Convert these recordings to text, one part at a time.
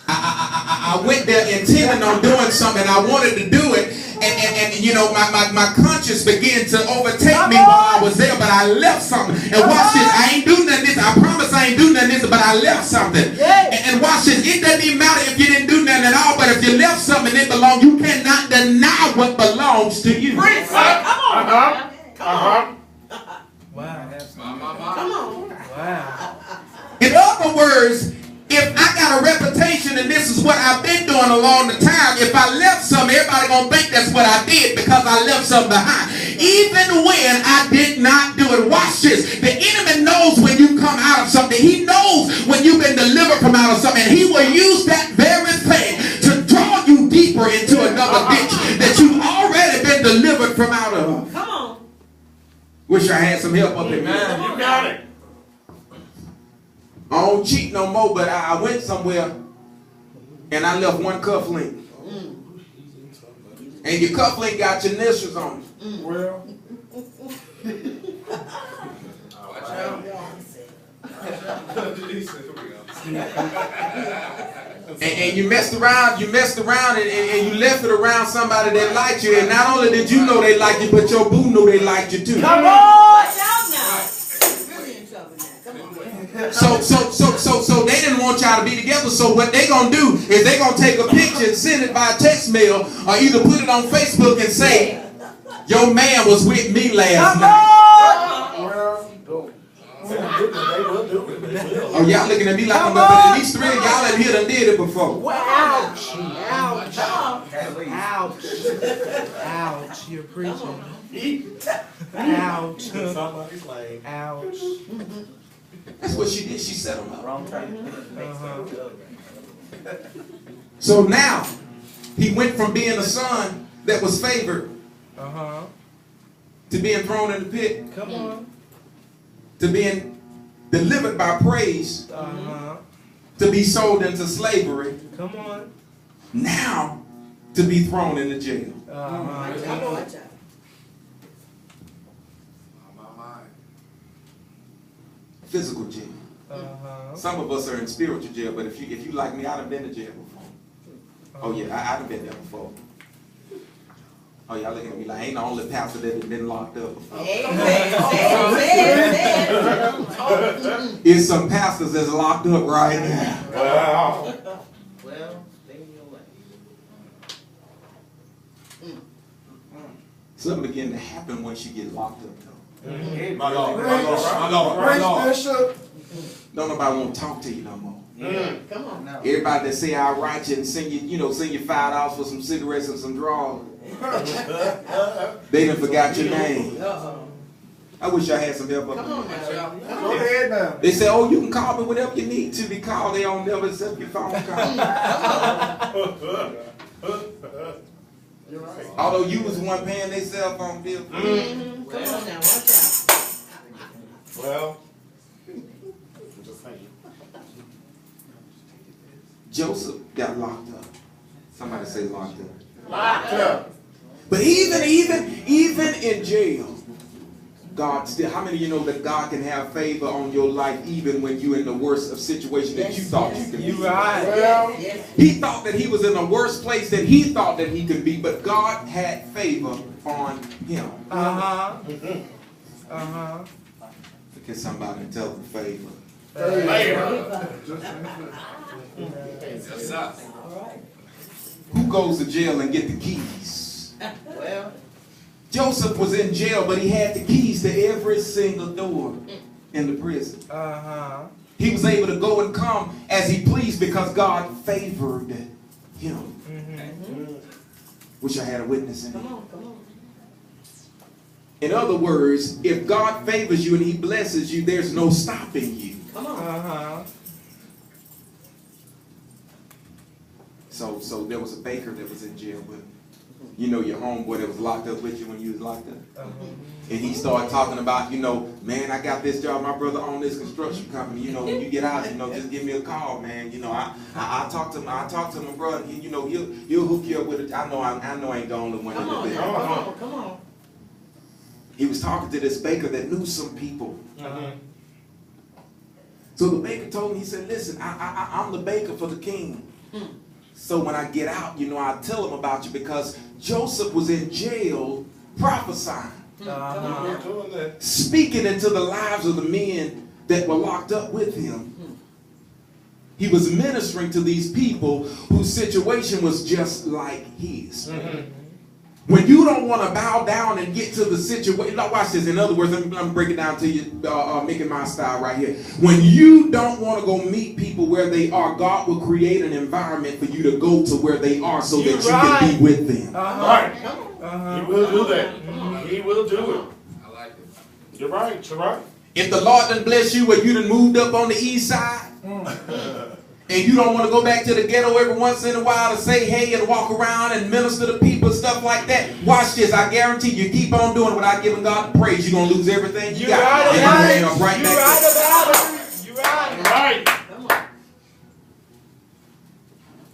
I went there intending on doing something. I wanted to do it. And you know, my conscience began to overtake me while I was there, but I left something. And watch this. I ain't do nothing this. I promise I ain't do nothing this, but I left something. And watch this. It doesn't even matter if you didn't do nothing at all, but if you left something that belongs, you cannot deny what belongs to you. Come on. Wow. Come on. Wow. In other words, if I got a reputation and this is what I've been doing along the time, if I left something, everybody gonna think that's what I did because I left something behind. Even when I did not do it. Watch this. The enemy knows when you come out of something. He knows when you've been delivered from out of something. And he will use that very thing to draw you deeper into another ditch that you've already been delivered from out of. Come on. Wish I had some help up in there. You got it. I don't cheat no more, but I went somewhere and I left one cufflink. And your cufflink got your initials on it. Well. And you messed around, and you left it around somebody that liked you. And not only did you know they liked you, but your boo knew they liked you too. Come on! Watch out now. Really in trouble now. Come on. So they didn't want y'all to be together. So what they gonna do is they gonna take a picture and send it by text mail, or either put it on Facebook and say, "Your man was with me last night." Oh, y'all looking at me like I'm up, but at least three of y'all in here done did it before. Ouch! Ouch! Ouch! Ouch! You're preaching. Ouch! Somebody's like, Ouch! That's what she did. She set him up. wrong time. So now he went from being a son that was favored to being thrown in the pit, Come on. to being delivered by praise, to be sold into slavery, Come on. now to be thrown into jail. Watch out. Watch out. Physical jail. Some of us are in spiritual jail, but if you like me, I done been to jail before. Oh yeah, I done been there before. Oh, y'all looking at me like I ain't the only pastor that has been locked up before. It's some pastors that's locked up right now. Wow. Well, stay in your way. Something begin to happen once you get locked up, though. My Lord, my Lord, my Lord. Bishop. Don't nobody want to talk to you no more. Come on now. Everybody that say I write you and send you $5 for some cigarettes and some drawers. They done forgot your name. I wish I had some help up Come in on there. now. Go ahead now. They say, oh, you can call me whenever you need to be called. They don't never accept your phone call. You're right. Although you was the one paying their cell phone bill. Come on now. Watch out. Well, just saying. Joseph got locked up. Somebody say locked up. Locked up. But even in jail, God still, how many of you know that God can have favor on your life even when you're in the worst of situation that you thought you could be? You right. Well, He thought that he was in a worse place than he thought that he could be, but God had favor on him. Look at somebody and tell them favor. Who goes to jail and get the keys? Well, Joseph was in jail, but he had the keys to every single door in the prison. He was able to go and come as he pleased because God favored him. Wish I had a witness in it. come on. In other words, if God favors you and he blesses you, there's no stopping you. Come on. So there was a baker that was in jail, but you know your homeboy that was locked up with you when you was locked up. And he started talking about, man, I got this job. My brother owned this construction company. When you get out, just give me a call, man. I talk to him. I talk to my brother. He'll hook you up with it. I know I ain't the only one in the bed. Come on. He was talking to this baker that knew some people. So the baker told him, he said, listen, I'm the baker for the king. So when I get out, you know, I'll tell him about you, because Joseph was in jail prophesying. Speaking into the lives of the men that were locked up with him. He was ministering to these people whose situation was just like his. When you don't want to bow down and get to the situation, now watch this. In other words, let me break it down to you, making my style right here. When you don't want to go meet people where they are, God will create an environment for you to go to where they are so that you can be with them. Right. He will do that. He will do it. I like it. You're right. You're right. If the Lord done bless you where you done moved up on the east side, and you don't want to go back to the ghetto every once in a while to say hey and walk around and minister to people, stuff like that, watch this. I guarantee you keep on doing it without giving God the praise, you're going to lose everything you got. You're right about it. You're right. Come on.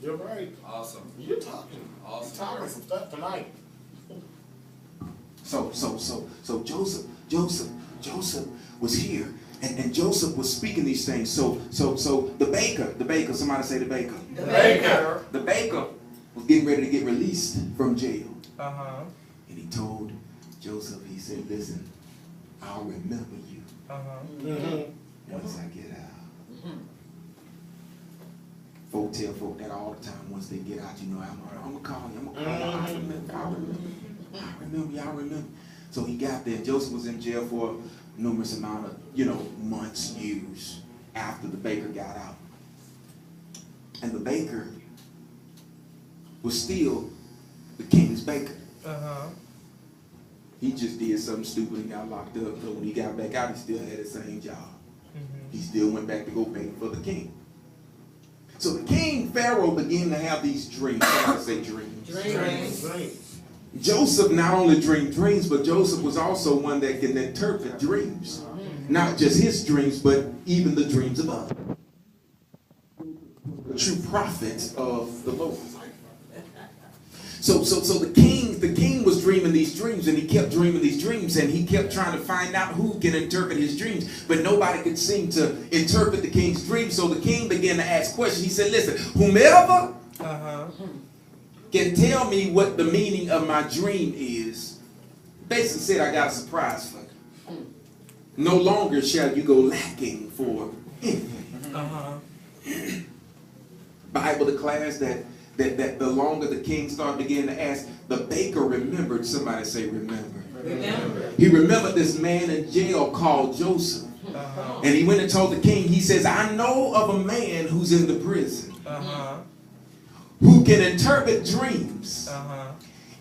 You're right. Awesome. You're talking. Awesome. You're talking some stuff tonight. So Joseph was here, and Joseph was speaking these things. So the baker, somebody say the baker. The Baker. The baker was getting ready to get released from jail. Uh-huh. And he told Joseph, he said, listen, I'll remember you once I get out. Folk tell folk that all the time. Once they get out, you know, I'm going to call you. I remember. So he got there. Joseph was in jail for a numerous amount of, months, years after the baker got out. And the baker was still the king's baker. He just did something stupid and got locked up. But when he got back out, he still had the same job. He still went back to go bake for the king. So the king, Pharaoh, began to have these dreams. Somebody say dreams. Dreams. Joseph not only dreamed dreams, but Joseph was also one that can interpret dreams. Not just his dreams, but even the dreams of others. The true prophets of the Lord. So the king was dreaming these dreams, and he kept dreaming these dreams, and he kept trying to find out who can interpret his dreams, but nobody could seem to interpret the king's dreams. So the king began to ask questions. He said, listen, whomever can tell me what the meaning of my dream is, basically said, I got a surprise for you. No longer shall you go lacking for anything. Bible declares that the longer the king started began to ask, the baker remembered. Somebody say remember. He remembered this man in jail called Joseph. And he went and told the king, he says, I know of a man who's in the prison who can interpret dreams.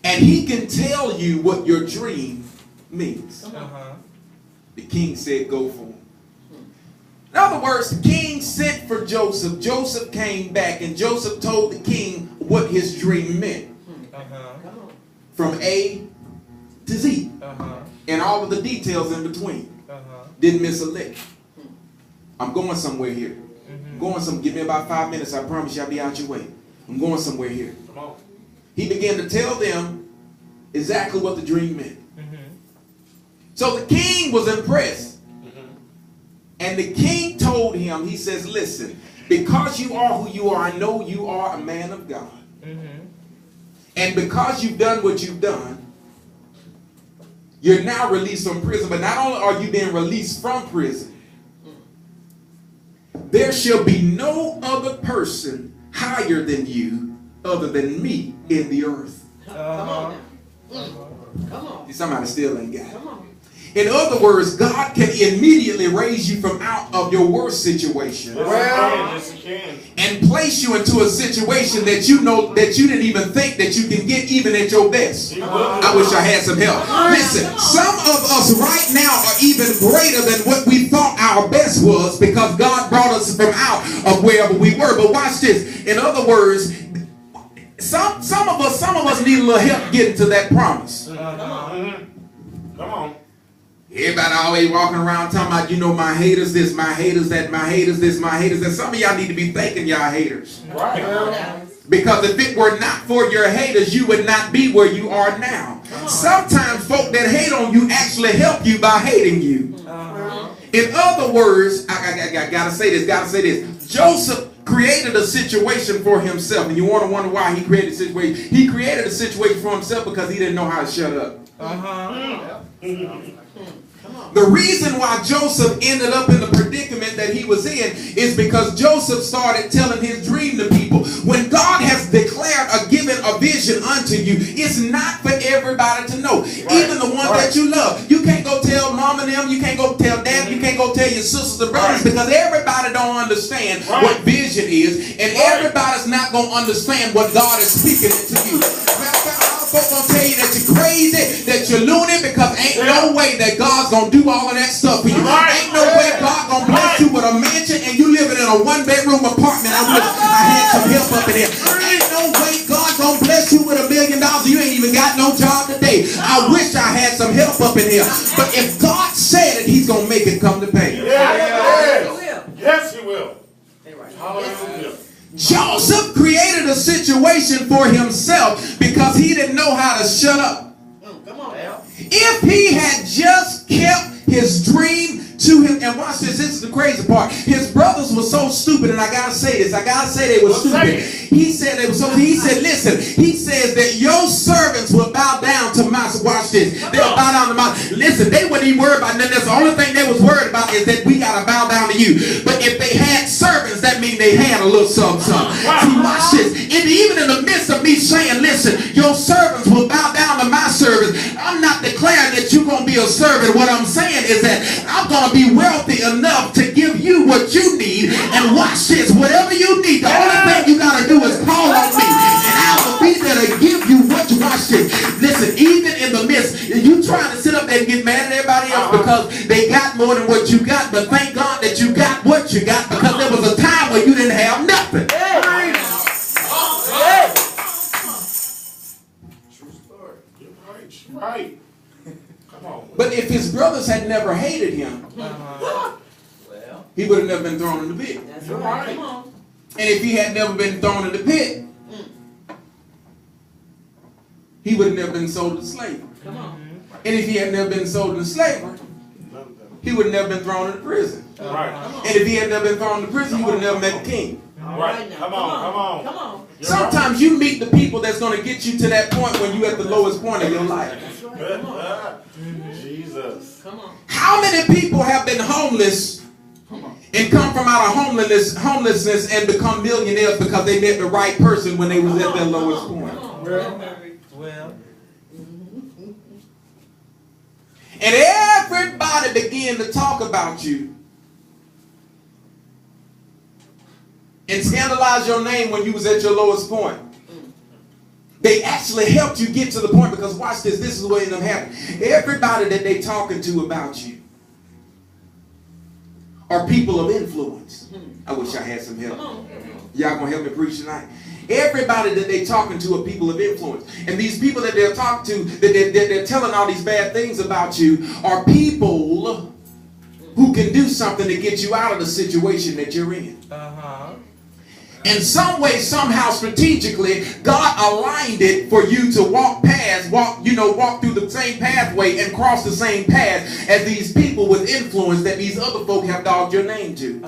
And he can tell you what your dream means. The king said, go for him. In other words, the king sent for Joseph. Joseph came back, and Joseph told the king what his dream meant. From A to Z. And all of the details in between. Didn't miss a lick. I'm going somewhere here. Give me about 5 minutes. I promise you I'll be out your way. I'm going somewhere here. Come on. He began to tell them exactly what the dream meant. So the king was impressed. And the king told him, he says, listen, because you are who you are, I know you are a man of God. And because you've done what you've done, you're now released from prison. But not only are you being released from prison, there shall be no other person higher than you other than me in the earth. Come on. Come on. Somebody still ain't got it. Come on. In other words, God can immediately raise you from out of your worst situation Yes, he can. and place you into a situation that you know that you didn't even think that you can get even at your best. I wish I had some help. Listen, some of us right now are even greater than what we thought our best was, because God brought us from out of wherever we were. But watch this. In other words, some of us need a little help getting to that promise. Come on. Everybody always walking around talking about, my haters this, my haters that, my haters this, my haters that. Some of y'all need to be thanking y'all haters. Right. Because if it were not for your haters, you would not be where you are now. Sometimes folk that hate on you actually help you by hating you. In other words, I gotta say this. Joseph created a situation for himself. And you want to wonder why he created a situation. He created a situation for himself because he didn't know how to shut up. The reason why Joseph ended up in the predicament that he was in is because Joseph started telling his dream to people. When God has declared or given a vision unto you, it's not for everybody to know. Even the ones that you love. You can't go tell mom and them, you can't go tell dad, you can't go tell your sisters and brothers because everybody don't understand what vision is, and everybody's not going to understand what God is speaking to you. Folks gonna tell you that you're crazy, that you're loony, because ain't no way that God's gonna do all of that stuff for you. Ain't no way God gonna bless you with a mansion and you living in a one-bedroom apartment. I wish I had some help up in here. Ain't no way God gonna bless you with $1 million. You ain't even got no job today. I wish I had some help up in here. But if God said it, he's gonna make it come to pass. Yes, he will. Hallelujah. Joseph created a situation for himself because he didn't know how to shut up. Come on, Al. If he had just kept his dream to him, and watch this is the crazy part. His brothers were so stupid, and I gotta say this. I gotta say they were stupid. He said they were so. He said, listen. He says that your servants will bow down to my. Watch this. They'll bow down to my. Listen, they wouldn't even worry about nothing. That's the only thing they was worried about is that we gotta bow down to you. But if they had servants, that means they had a little something. See, watch this. Even in the midst of me saying, listen, your servants will bow down to my servants. I'm not declaring that you're gonna be a servant. What I'm saying is that I'm gonna be wealthy enough to give you what you need. And watch this, whatever you need, the only thing you gotta do is call on me, and I will be there to give you what you. Watch this. Listen, even in the midst, you trying to sit up there and get mad at everybody else because they got more than what you got, but thank God that you got what you got, because there was a time where you didn't have nothing. True story. You're right. Come on. But if his brothers had never hated him, he would have never been thrown in the pit. That's right. Come on. And if he had never been thrown in the pit, he would have never been sold to slavery. Come on. And if he had never been sold into slavery, he would have never been thrown into prison. Right. And if he had never been thrown into prison, he would have never met the king. Right. Come on. Come on. Sometimes you meet the people that's going to get you to that point when you're at the lowest point of your life. That's right. Come on. Jesus. Come on. How many people have been homeless and come from out of homelessness and become millionaires because they met the right person when they was at their lowest point? Well. And everybody began to talk about you and scandalize your name when you was at your lowest point. They actually helped you get to the point, because watch this. This is what ended up happening. Everybody that they talking to about you are people of influence. I wish I had some help. Y'all gonna help me preach tonight? Everybody that they talking to are people of influence. And these people that they're talking to, that they're telling all these bad things about you, are people who can do something to get you out of the situation that you're in. In some way, somehow, strategically, God aligned it for you to walk through the same pathway and cross the same path as these people with influence that these other folk have dogged your name to.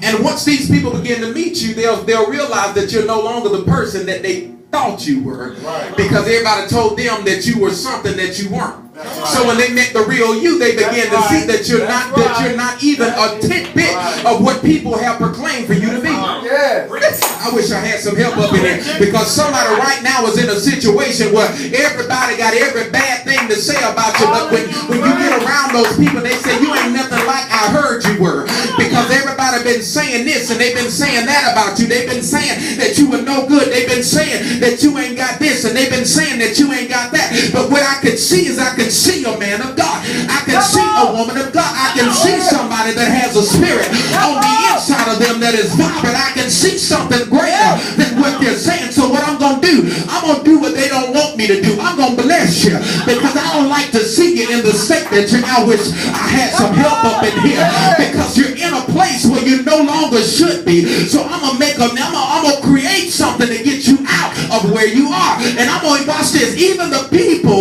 And once these people begin to meet you, they'll realize that you're no longer the person that they thought you were. Right. Because everybody told them that you were something that you weren't. So when they met the real you, they began to see that you're not even a tidbit of what people have proclaimed for you to be. I wish I had some help up in there, because somebody right now is in a situation where everybody got every bad thing to say about you, but when you get around those people, they say you ain't nothing like I heard you were, because everybody been saying this and they've been saying that about you. They've been saying that you were no good. They've been saying that you ain't got this, and they've been saying that you ain't got that. But what I could see is I could see a man of God. I can see a woman of God. I can see somebody that has a spirit on the inside of them that is vibrant. I can see something greater than what they're saying. So what I'm going to do, I'm going to do what they don't want me to do. I'm going to bless you, because I don't like to see you in the state that you're. I wish I had some help up in here, because you're in a place where you no longer should be. So I'm going to create something to get you out of where you are. And I'm going to watch this. Even the people